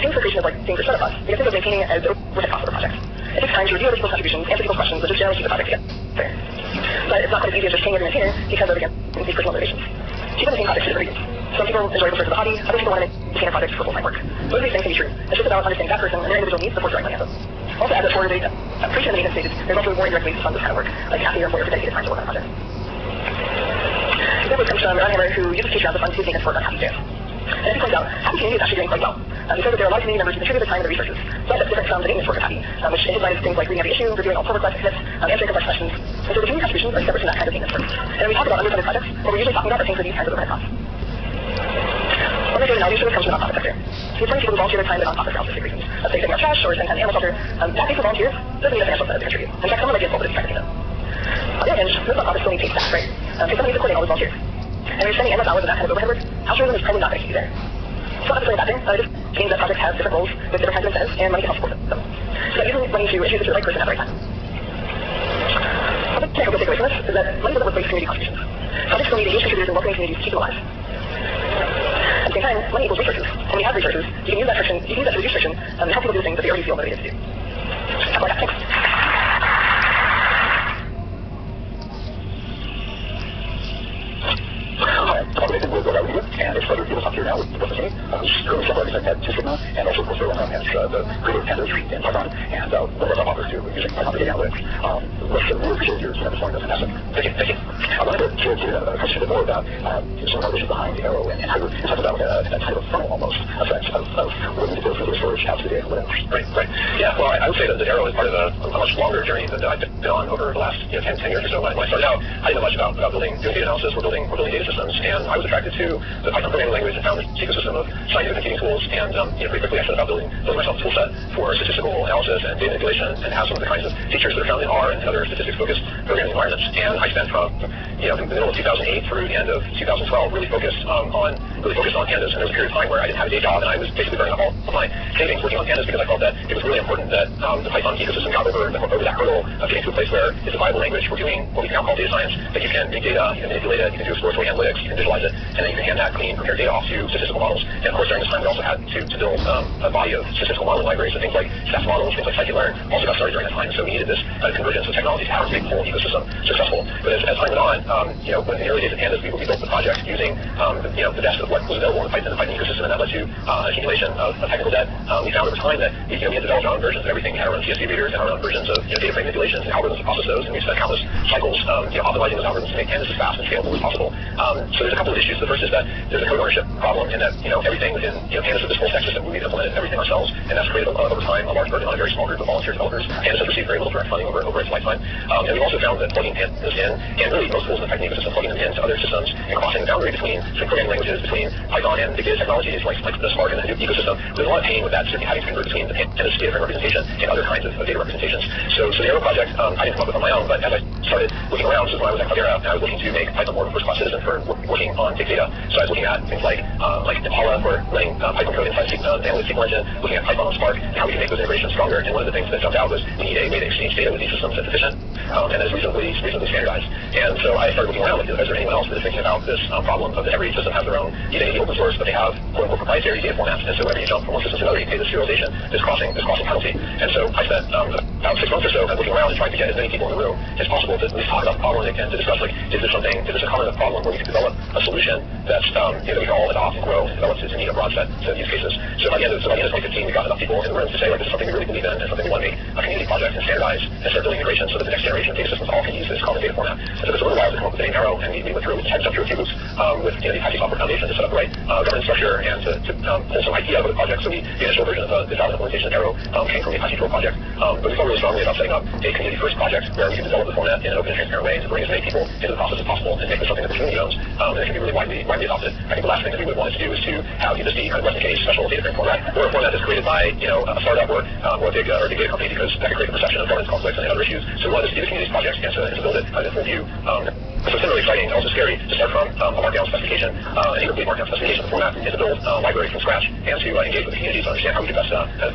same for creation of like things for startup. You can think of maintaining it as overhead cost of a project. It takes time to review other people's contributions, answer people's questions, but just generally keep the project together. But it's not quite as easy as just paying every maintainer because of, again, these personal motivations. Keeping the same projects is very easy. Some people enjoy research as a hobby, other people want to maintain their projects for full-time work. Both of these things can be true. It's just about understanding that person and their individual needs before throwing money at them. Also, as a for the creation and maintenance stages, there's also more indirect ways to fund this kind of work, like asking your employer for dedicated time to work on a project. Example comes from Ron Hammer, who uses Patreon to fund his maintenance work on Happy Jam. And as he points out, Happy Community is actually doing quite well. He says that there are a lot of community members who contribute their time and their resources. So that's different from the maintenance work of Happy, which in his mind is things like reading every issue, reviewing all pull requests, commits, answering complex questions. And so the community contributions are separate from that kind of maintenance work. And when we talk about underfunded projects, what we're usually talking about are things for these kinds of overhead costs. One of the analogy service comes from the nonprofit sector. So you're people who volunteer their time to nonprofit for altruistic reasons. Let's say taking out trash or sending time to animal shelter. That pays for volunteers doesn't need a financial incentive to contribute. In fact, someone might get involved with this kind of thing. On the other hand, most nonprofits still need paid staff, right? Because someone needs to coordinate all those volunteers. And when you're spending endless hours in that kind of overhead work, altruism is probably not going to keep you there. It's not necessarily a bad thing. It just means that projects have different roles with different kinds of incentives, and money can help support them. So using money to introduce it to the right person at the right time. One thing I hope you'll take away from this is that money doesn't replace community contributions. Projects still need engaged contributors and welcoming communities to keep them alive. At the same time, money equals resources. And when you have resources, you can use that friction, you can use that to reduce friction, and help people do the things that they already feel motivated to do. That's all I got. Thanks. And there's other people up here now with Professor who's currently self-organizing at Sigma, and also, of course, they're as the creator of pandas in Python, and one of our authors too, using Python data analytics. We appreciate your exploring this fantastic. Thank you. I wanted to question a bit more about some of the motivations behind Arrow and how you talk about a type of funnel almost effect of what you need to go through the storage out to the data. Right. Yeah, well, I would say that Arrow is part of a much longer journey that I've been on over the last 10 years or so. When I started out, I didn't know much about doing data analysis. We're building data systems, and I was attracted to the Python programming language and found this ecosystem of scientific computing tools, and pretty quickly I set about building myself a tool set for statistical analysis and data manipulation, and have some of the kinds of features that are found in R and other statistics-focused programming environments. And I spent from the middle of 2008 through the end of 2012 really focused on pandas. And there was a period of time where I didn't have a day job, and I was basically burning up all of my savings working on pandas because I felt that it was really important that the Python ecosystem got over that hurdle of getting to a place where it's a viable language for doing what we now call data science, that you can read data, you can manipulate it, you can do exploratory analytics, you can visualize it, and then you can hand that clean, prepared data off to statistical models. And of course, during this time, we also had to build a body of statistical modeling libraries, so things like SAS models, things like scikit-learn, also got started during that time. So we needed this convergence of technology to have a big whole ecosystem successful. But as time went on, when in the early days of pandas, we built the project using the best of what was available in the Python ecosystem, and that led to accumulation of technical debt. We found over time that we had developed our own versions of everything. We had our own CSV readers and our own versions of data frame manipulations and algorithms to process those, and we spent countless cycles optimizing those algorithms to make pandas as fast and scalable as possible. So there's a couple of issues. The first is that there's a code ownership problem in that everything within pandas with this full stack system, we've implemented everything ourselves, and that's created over time a large burden on a very small group of volunteer developers. Pandas has received very little direct funding over its lifetime. And we've also found that plugging pandas in, and really most tools in the Python ecosystem, plugging them into other systems and crossing the boundary between programming languages, between Python and big data technologies like the Spark and the Hadoop ecosystem, there's a lot of pain with that, certainly having to convert between the pandas data frame representation and other kinds of data representations. So the Arrow project, I didn't come up with on my own, but as I started looking around, this is when I was at Cloudera, and I was looking to make Python more of a first-class citizen for working on big data. So I was looking at things like Impala for running Python code inside the analytic SQL engine, looking at Python on Spark, and how we can make those integrations stronger. And one of the things that jumped out was we need a way to exchange data with these systems that's efficient and is reasonably standardized. And so I started looking around, like, is there anyone else that is thinking about this problem of that every system has their own, even open source, but they have quote-unquote proprietary data formats. And so whenever you jump from one system to another, you pay this serialization, this crossing penalty. And so I spent about 6 months or so looking around and trying to get as many people in the room as possible to at least talk about the problem and to discuss, like, is this a common enough problem where we can develop a solution that's that we can all adopt and grow and develop to meet a broad set of use cases. So by the end of 2015, we got enough people in the room to say, like, this is something we really believe in and something we want to make a community project and standardize and start building integrations so that the next generation of data systems all can use this common data format. And so it took us a little while to come up with an Arrow, and we went through, we had to jump through a few hoops with the Apache Software Foundation to set up the right governance structure and to pull some IP out of the project. So the initial version of the Java implementation of Arrow came from the Apache Pro project. But we felt really strongly about setting up a community-first project where we can develop the format in an open and transparent way to bring as many people into the process as possible and make this something that the community owns and it can be really widely adopted. I think the last thing that we would want to do is to have this be kind of replicate a special data frame format or a format that's created by a startup or a big data company, because that can create the perception of governance conflicts and other issues. So we wanted this to be the community's project and to build it in full view. So it's been really exciting and also scary to start from a markdown specification, an incomplete markdown specification of the format, and to build libraries from scratch and to engage with the community to understand how we can best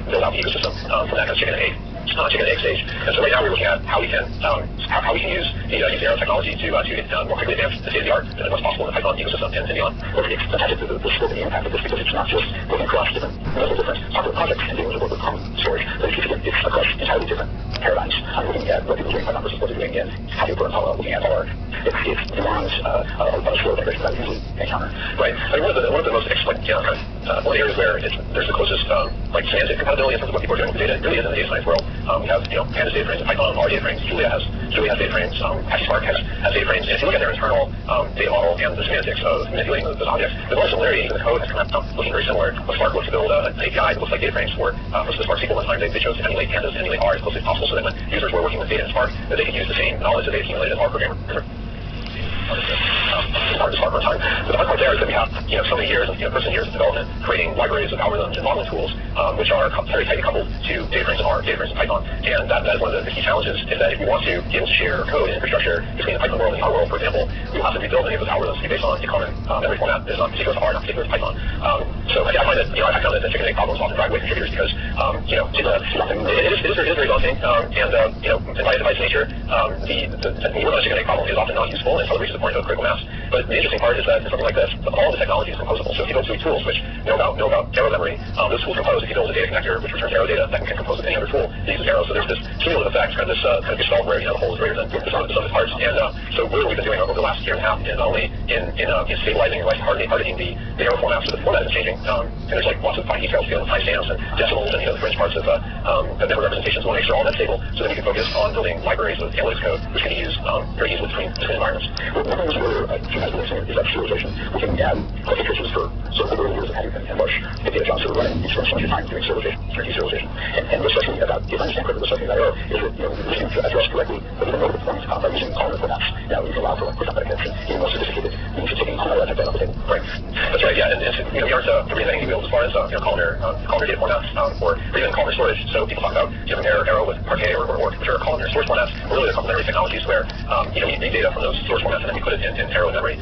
build out the ecosystem from that kind of chicken and egg chicken and egg stage. And so right now we're looking at how we can use the Arrow technology to more quickly advance the state of the art and what's possible in the Python ecosystem and beyond. Well, it's fantastic the scope and the impact of this because it's not just working across multiple different software projects and being able to work with common storage, but it's across entirely different paradigms. I'm looking at what people are doing in Python versus what they're doing in Hadoop or Impala, looking at our it demands a slow integration that we usually encounter. Right. I mean, one of the most one of the areas where there's the closest semantic compatibility in terms of what people are doing with the data. It really is in the data science world. We have Pandas data frames, Python, R data frames, Julia has data frames, PaxSpark has data frames. And if you look at their internal data model and the semantics of manipulating those objects, there's a lot of similarity. Even the code has come out looking very similar. When Spark looks to build an API that looks like data frames for the Spark SQL, one time they chose to emulate Pandas, emulate R as closely as possible, so that when users were working with data in Spark, that they could use the same knowledge that they accumulated as R programmer. Part of the Spark runtime. But the hard part there is that we have so many years of years of development creating libraries of algorithms and modeling tools which are very tightly coupled to data frames in R, data frames in Python. And that is one of the key challenges is that if we want to be able to share code and infrastructure between the Python world and the R world, for example, we will have to rebuild any of those algorithms to be based on a common memory format that is not particular to R, not particular to Python. So I find that I found that the chicken and egg problems often drive away contributors because it is very daunting and by its nature the work on a chicken and egg problem is often not useful and probably reaches the point of critical mass. But the interesting part is that in something like this, all the technology is composable. So if you build two tools which know about Arrow memory, those tools compose. If you build a data connector which returns Arrow data, that can compose with any other tool that uses Arrow. So there's this cumulative effect, kind of gestalt where the whole is greater than the sum of its parts. And so what we've been doing over the last year and a half is not only in stabilizing and hardening the Arrow format, so the format is changing. And there's lots of fine details, timestamps and decimals and the fringe parts of memory representations. We want to make sure all that's stable so that we can focus on building libraries of analytics code which can be used very easily between environments. One of the reasons is that serialization. We can add classifications for sort of the early years of Hadoop and Lush. The data jobs that are running, you spend so much time doing serialization, deserialization. And what's striking me about, if I understand correctly, what's striking me about Arrow is that we can address correctly the node performance by using columnar formats. Now we can allow for pragmatic action, even more sophisticated means of taking all that data off the table. Right. That's right. Yeah. And we aren't reinventing the wheels as far as columnar data formats or even columnar storage. So people talk about Arrow with Parquet or which are columnar storage formats. Really, they're complementary technologies where you need data from those storage formats and then you put it in Arrow memory.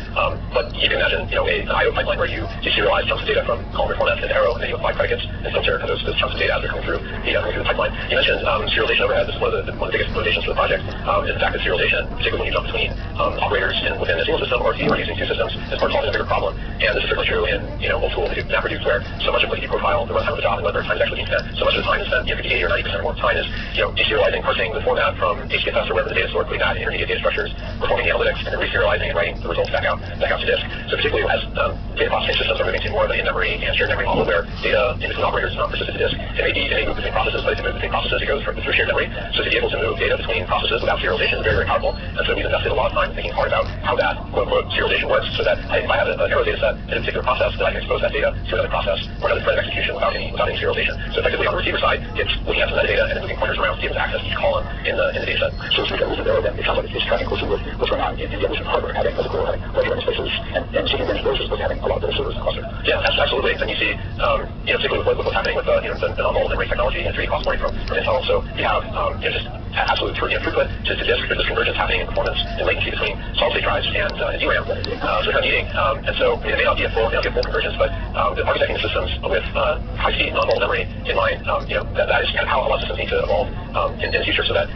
But you can imagine an I/O pipeline where you serialize chunks of data from columnar formats into Arrow and then you apply predicates and filter those chunks of data as they're coming through the pipeline. You mentioned serialization overhead. This is one of the biggest motivations for the project. In fact, serialization, particularly when you jump between operators within a single system or if you are using two systems, is part of solving a bigger problem. And this is certainly true in multiple MapReduce where so much of what you profile the runtime of the job and whether time is actually being spent, so much of the time is spent, 50, 80 or 90% or more time is deserializing, parsing the format from HDFS or wherever the data is stored, putting that in intermediate data structures, performing the analytics, and then reserializing and writing the results back out to disk. So particularly as data processing systems are moving to more of an in-memory and shared memory model where data in between operators is not persisted to disk. It may move between processes, but if it moves between processes, it goes through shared memory. So to be able to move data between processes without serialization is very, very powerful. And so we've invested a lot of time thinking hard about how that quote-unquote serialization works so that if I have an Arrow data set in a particular process, that I can expose that data to another process or another thread of execution without any serialization. So effectively on the receiver side, it's looking at the metadata and then moving pointers around to be able to access each column in the data set. So it's because of Arrow, then it sounds like it's tracking closely with what's going on in the evolution of hardware, having physical, having larger spaces, and taking advantage of those as opposed to having a lot of those servers in the cluster. Yeah, absolutely. And you see, particularly with what's happening with the non-volatile memory technology and 3D cross-porting from Intel. So you have just absolute throughput to disk. There's this convergence happening in performance and latency between solid-state drives and DRAM. So it's kind of needing. And so it may not be a full convergence, but the architecting the systems with high-speed non-volatile memory in mind, that is kind of how a lot of systems need to evolve in the future, so that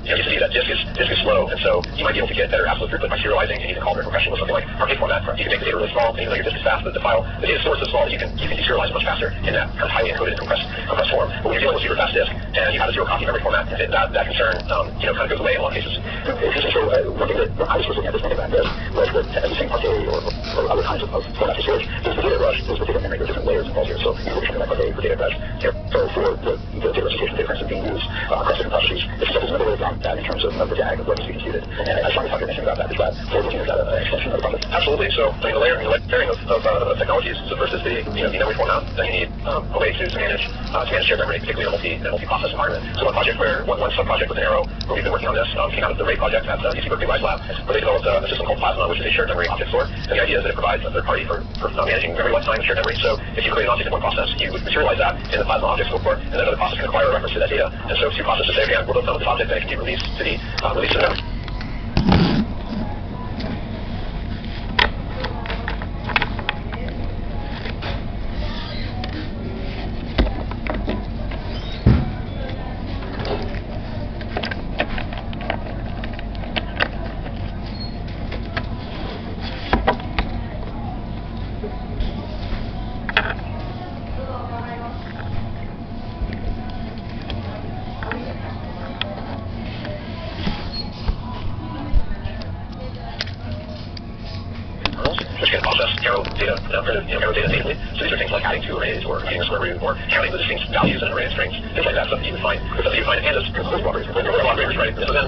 you see that disk is slow, and so you might be able to get better absolute throughput by serializing and even columnar compression with something like Parquet format. You can make the data really small, and even though your disk is fast, but the data store is so small that you can deserialize much faster in that kind of highly encoded and compressed form. But when you're dealing with super fast disk and you have a zero copy memory format, that concern kind of goes away in a lot of cases. So one thing that I was looking at this thing about this was that as you say Parquet or other kinds of formats of storage, there's the data rush, there's the data memory, there's different layers involved here. So you look at something like Parquet for data rush, for the data representation, data frames being used across different processes, it's just another way around that in terms of the DAG of what needs to be computed. And I saw you talking about that. Is that forward-looking? Is that an extension of the process? Absolutely. So the layering of technologies versus the memory format, then you need a way to manage shared memory, particularly in a multi-process environment. So one project one sub-project with Arrow where we've been working on this came out of the RAID project at UC Berkeley Rise Lab, where they developed a system called Plasma, which is a shared memory object store. And the idea is that it provides a third party for managing memory lifetime and shared memory. So if you create an object in one process, you would materialize that in the Plasma object store, and then another process can acquire a reference to that data. And so two processes say, okay, we're both done with this object, then it can be released to the memory. primitive error data natively. So these are things like adding two arrays, or adding a square root, or counting the distinct values in an array of strings, things like that, stuff that you would find, and as operators, right? So then,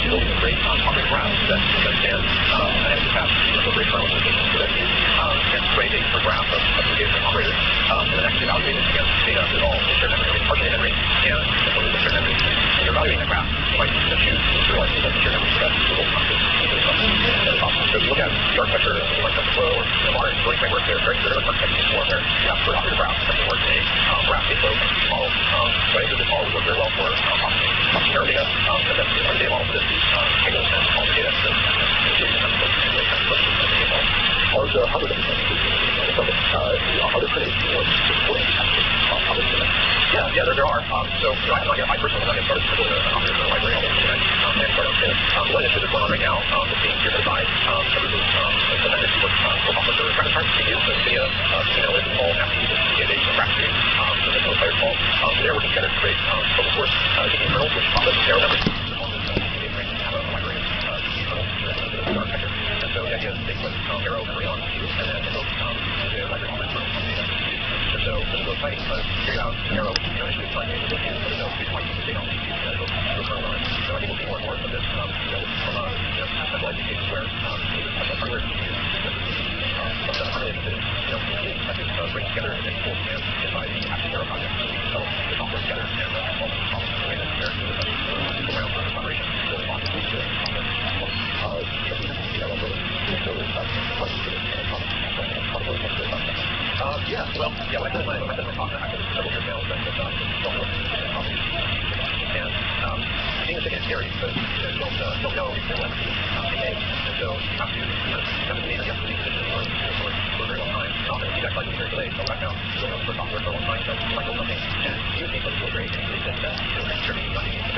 building a great operating graph that understands and has great parameters and create a graph of the data operators, and then actually evaluate it against data that all in shared memory, partial memory, and the shared memory. When you're evaluating the graph, you might choose to realize that the shared memory set is a little constant. So if you look at the architecture, like TensorFlow or the modern coding framework, there are very clear architectures for where you have for operator graphs that work in a graph-based flow model. So I think this model would work very well for processing error data, and that's the data model for this is tables and all the data. Also, how does it Yeah, there are. So I personally have started to build an operator library and started one initiative going on right now is being driven by the methods for processor trying to use the NVIDIA email is all applications to get a graph tree so that's what players call. They're working together to create open source kernels which process error memory. And so the idea is they put arrow memory on you and then invoke the library operator. And so this is so exciting because you figure out arrow initially it's like a little bit, but no, it's like they don't use it as a kernel on it. So I think we'll see more and more of this from centralized use cases where hardware is used something unrelated to bring together and pull commands inside the actual arrow project. So the software together and solve the problem in a way that's fair to the around the collaboration. Really fun to do it. I said my talk actually several years ago that don't work and being a ticket is scary because you don't know if you're left and so you have to be against the position for a very long time. Often feedback cycles are very delayed, so background, you'll know for software for a long time, so you might build something and use things like really great and you think that you're contributing nothing